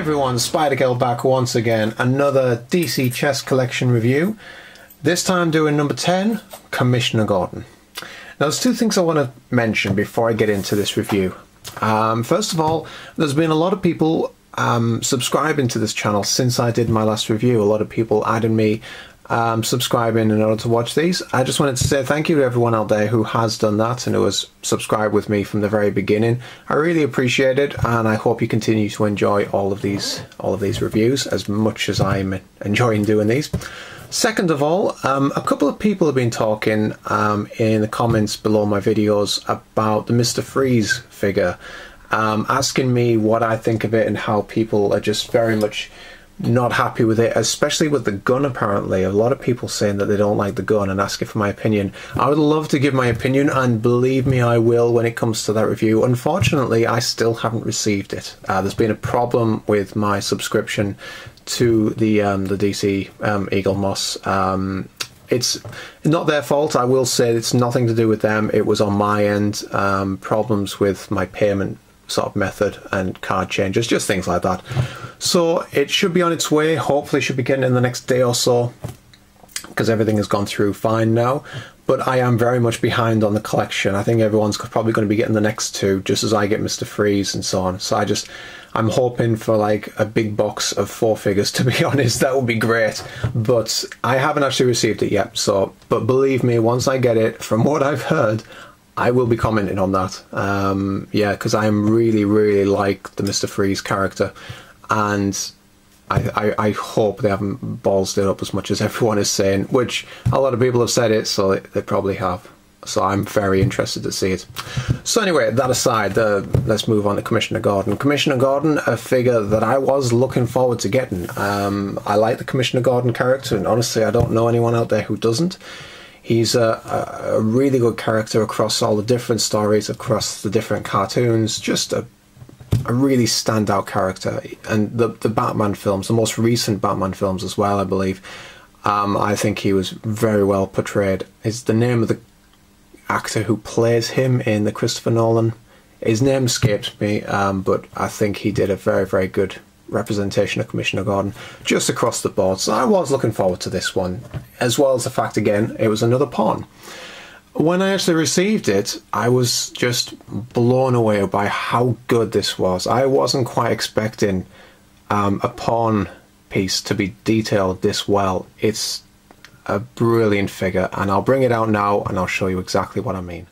everyone, Spider-Kel back once again, another DC chess collection review. This time doing number 10, Commissioner Gordon. Now there's two things I want to mention before I get into this review. First of all, there's been a lot of people subscribing to this channel since I did my last review. A lot of people added me subscribing in order to watch these. I just wanted to say thank you to everyone out there who has done that and who has subscribed with me from the very beginning. I really appreciate it, and I hope you continue to enjoy all of these reviews as much as I'm enjoying doing these. Second of all, a couple of people have been talking in the comments below my videos about the Mr. Freeze figure, asking me what I think of it and how people are just very much not happy with it, especially with the gun. Apparently a lot of people saying that they don't like the gun and asking for my opinion. I would love to give my opinion, and believe me, I will when it comes to that review. Unfortunately, I still haven't received it. There's been a problem with my subscription to the DC Eagle Moss. It's not their fault. I will say it's nothing to do with them. It was on my end, problems with my payment sort of method and card changes, just things like that. So it should be on its way. Hopefully should be getting it in the next day or so, because everything has gone through fine now. But I am very much behind on the collection. I think everyone's probably going to be getting the next two just as I get Mr. Freeze and so on. So I'm hoping for like a big box of 4 figures, to be honest. That would be great, but I haven't actually received it yet. So, but believe me, once I get it, from what I've heard, I will be commenting on that. Yeah, because I really like the Mr. Freeze character, and I hope they haven't ballsed it up as much as everyone is saying, which a lot of people have said it, so they probably have. So I'm very interested to see it. So anyway, that aside, let's move on to Commissioner Gordon. Commissioner Gordon, a figure that I was looking forward to getting. I like the Commissioner Gordon character, and honestly I don't know anyone out there who doesn't. He's a really good character across all the different stories, across the different cartoons. Just a really standout character. And the Batman films, the most recent Batman films as well, I believe, I think he was very well portrayed. Is the name of the actor who plays him in the Christopher Nolan? His name escapes me, but I think he did a very good representation of Commissioner Gordon just across the board. So I was looking forward to this one, as well as the fact, again, it was another pawn. When I actually received it, I was just blown away by how good this was. I wasn't quite expecting a pawn piece to be detailed this well. It's a brilliant figure, and I'll bring it out now and I'll show you exactly what I mean.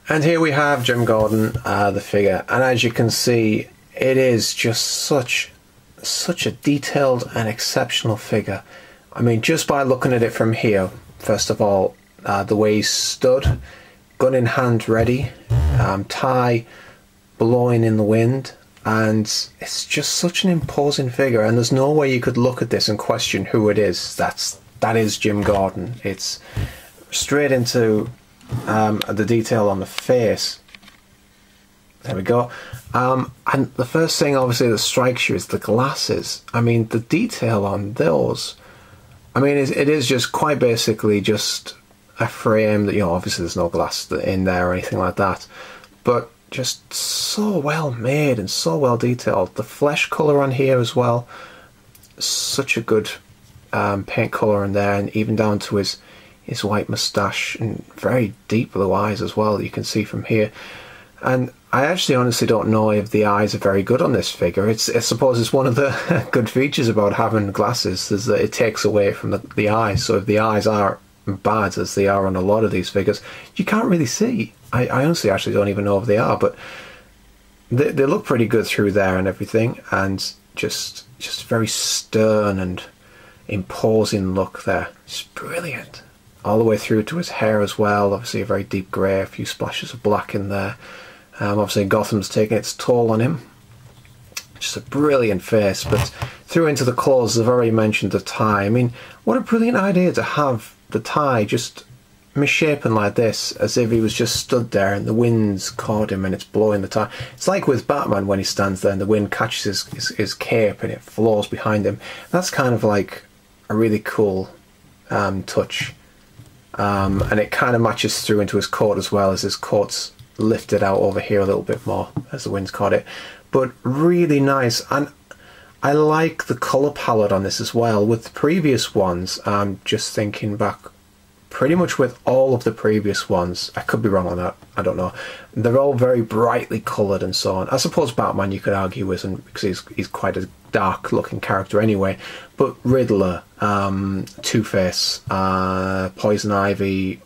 And here we have Jim Gordon, the figure, and as you can see, it is just such a detailed and exceptional figure. I mean, just by looking at it from here, first of all, the way he stood, gun in hand ready, tie blowing in the wind, and it's just such an imposing figure, and there's no way you could look at this and question who it is. That is Jim Gordon. It's straight into the detail on the face. There we go. And the first thing obviously that strikes you is the glasses. I mean, the detail on those, I mean, it is just quite basically just a frame that, you know, obviously there's no glass in there or anything like that, but just so well made and so well detailed. The flesh colour on here as well, such a good paint colour in there, and even down to his white moustache and very deep blue eyes as well, you can see from here. And I actually honestly don't know if the eyes are very good on this figure. I suppose it's one of the good features about having glasses, is that it takes away from the eyes. So if the eyes are bad, as they are on a lot of these figures, you can't really see. I honestly actually don't even know if they are, but they look pretty good through there and everything, and just very stern and imposing look there. It's brilliant. All the way through to his hair as well, obviously a very deep grey, a few splashes of black in there. Obviously Gotham's taking its toll on him. Just a brilliant face, but through into the clothes, I've already mentioned the tie. I mean, what a brilliant idea to have the tie just misshapen like this, as if he was just stood there and the wind's caught him and it's blowing the tie. It's like with Batman when he stands there and the wind catches his cape and it flows behind him. That's kind of like a really cool touch. And it kind of matches through into his coat as well, as his coat's lifted out over here a little bit more as the wind's caught it. But really nice, and I like the colour palette on this as well. With the previous ones, I'm just thinking back, pretty much with all of the previous ones, I could be wrong on that, I don't know, they're all very brightly coloured and so on. I suppose Batman you could argue isn't, because he's quite a dark looking character anyway, but Riddler, Two-Face, Poison Ivy,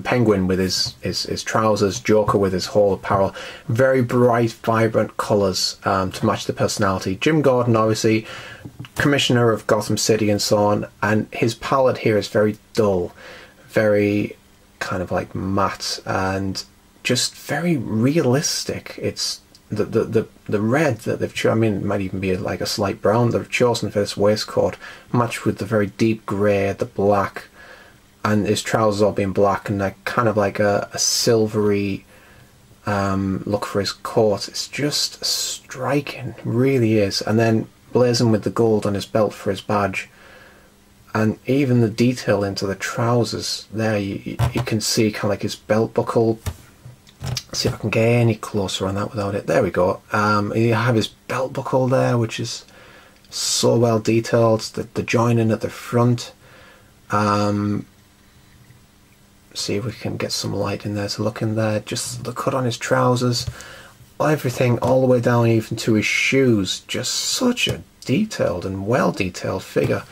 Penguin with his trousers, Joker with his whole apparel, very bright, vibrant colours to match the personality. Jim Gordon, obviously, Commissioner of Gotham City and so on, and his palette here is very dull, very kind of like matte, and just very realistic. It's the red that they've chosen, I mean, it might even be like a slight brown they've chosen for this waistcoat, matched with the very deep grey, the black, and his trousers all being black, and like kind of like a silvery look for his coat. It's just striking, really is. And then blazing with the gold on his belt for his badge, and even the detail into the trousers there, you can see kind of like his belt buckle. See if I can get any closer on that without it. There we go. You have his belt buckle there, which is so well detailed. The joining at the front. See if we can get some light in there to look in there. Just the cut on his trousers, everything all the way down even to his shoes. Just such a detailed and well detailed figure.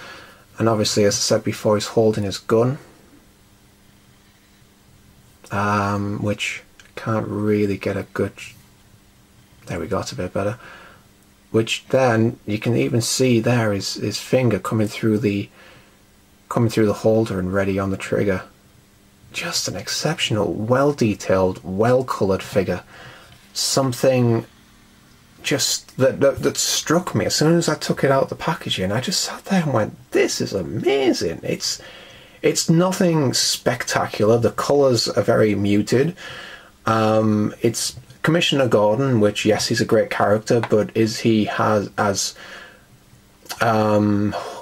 And obviously, as I said before, he's holding his gun, which can't really get a good, there we go, it's a bit better, which then you can even see there his finger coming through the holder and ready on the trigger. Just an exceptional, well detailed, well coloured figure. Something just that struck me as soon as I took it out of the packaging. I just sat there and went, this is amazing. It's nothing spectacular. The colours are very muted. It's Commissioner Gordon, which, yes, he's a great character, but is he as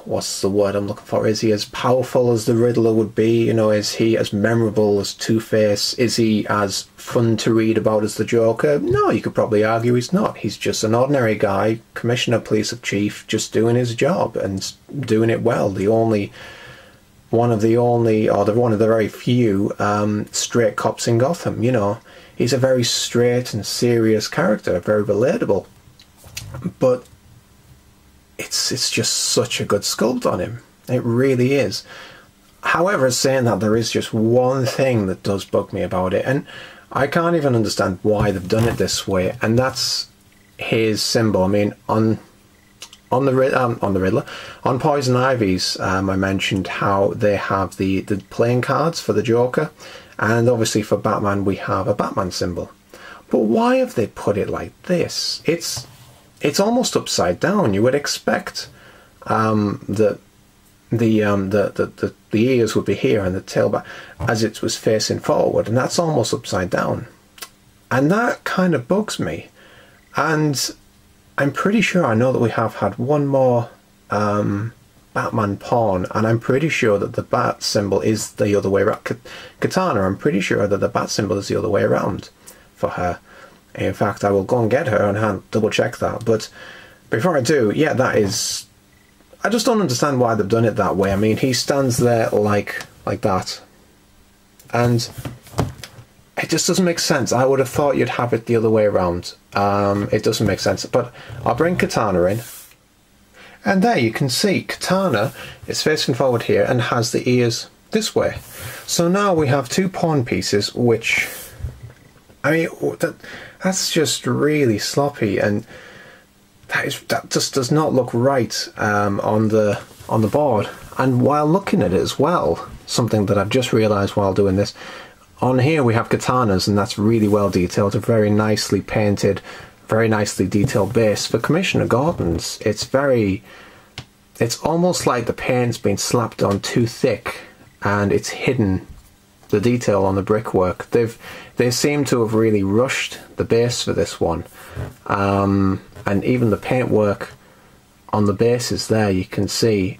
what's the word I'm looking for? Is he as powerful as the Riddler would be? You know, is he as memorable as Two-Face? Is he as fun to read about as the Joker? No, you could probably argue he's not. He's just an ordinary guy, Commissioner, Police Chief, just doing his job and doing it well. One of the very few straight cops in Gotham. You know, he's a very straight and serious character, very relatable, but it's just such a good sculpt on him. It really is. However, saying that, there is just one thing that does bug me about it, and I can't even understand why they've done it this way, and that's his symbol. I mean, on the Riddler, on Poison Ivy's, I mentioned how they have the playing cards for the Joker, and obviously for Batman we have a Batman symbol. But why have they put it like this? It's almost upside down. You would expect the ears would be here and the tail back as it was facing forward, and that's almost upside down, and that kind of bugs me. And I'm pretty sure, I know that we have had one more Batman pawn, and I'm pretty sure that the bat symbol is the other way around. Katana, I'm pretty sure that the bat symbol is the other way around for her. In fact, I will go and get her and double check that. But before I do, yeah, that is, I just don't understand why they've done it that way. I mean, he stands there like that, and it just doesn't make sense. I would have thought you'd have it the other way around. It doesn't make sense. But I'll bring Katana in, and there you can see Katana is facing forward here and has the ears this way. So now we have two pawn pieces, which, I mean, that's just really sloppy, and that just does not look right on the board. And while looking at it as well, something that I've just realised while doing this, on here we have katanas, and that's really well detailed, a very nicely painted, very nicely detailed base. For Commissioner Gordon's, it's almost like the paint's been slapped on too thick, and it's hidden the detail on the brickwork. They seem to have really rushed the base for this one, and even the paintwork on the bases there, you can see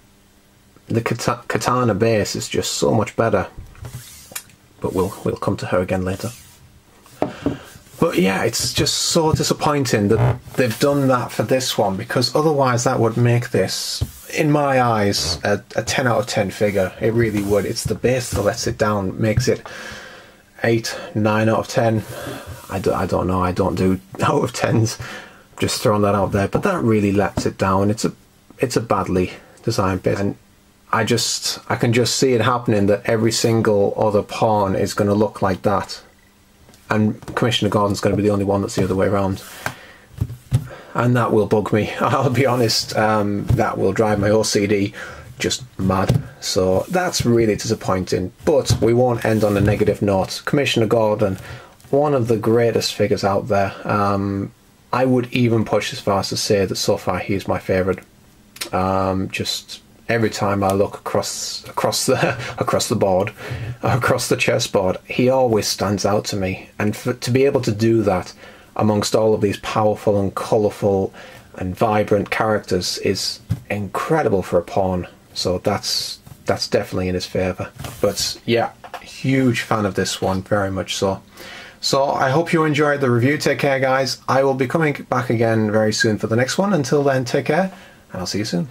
the katana base is just so much better. But we'll come to her again later. But yeah, it's just so disappointing that they've done that for this one, because otherwise that would make this, in my eyes, a 10 out of 10 figure. It really would. It's the base that lets it down, makes it 8, 9 out of 10. I don't know, I don't do out of 10s. Just throwing that out there, but that really lets it down. It's a badly designed base, and I can just see it happening, that every single other pawn is going to look like that, and Commissioner Gordon's going to be the only one that's the other way around, and that will bug me. I'll be honest, that will drive my OCD just mad. So that's really disappointing, but we won't end on a negative note. Commissioner Gordon, one of the greatest figures out there. I would even push as far as to say that so far he's my favourite. Just every time I look across the board, across the chessboard, he always stands out to me. And to be able to do that amongst all of these powerful and colourful and vibrant characters is incredible for a pawn. So that's definitely in his favour. But yeah, huge fan of this one, very much so. So I hope you enjoyed the review. Take care, guys. I will be coming back again very soon for the next one. Until then, take care, and I'll see you soon.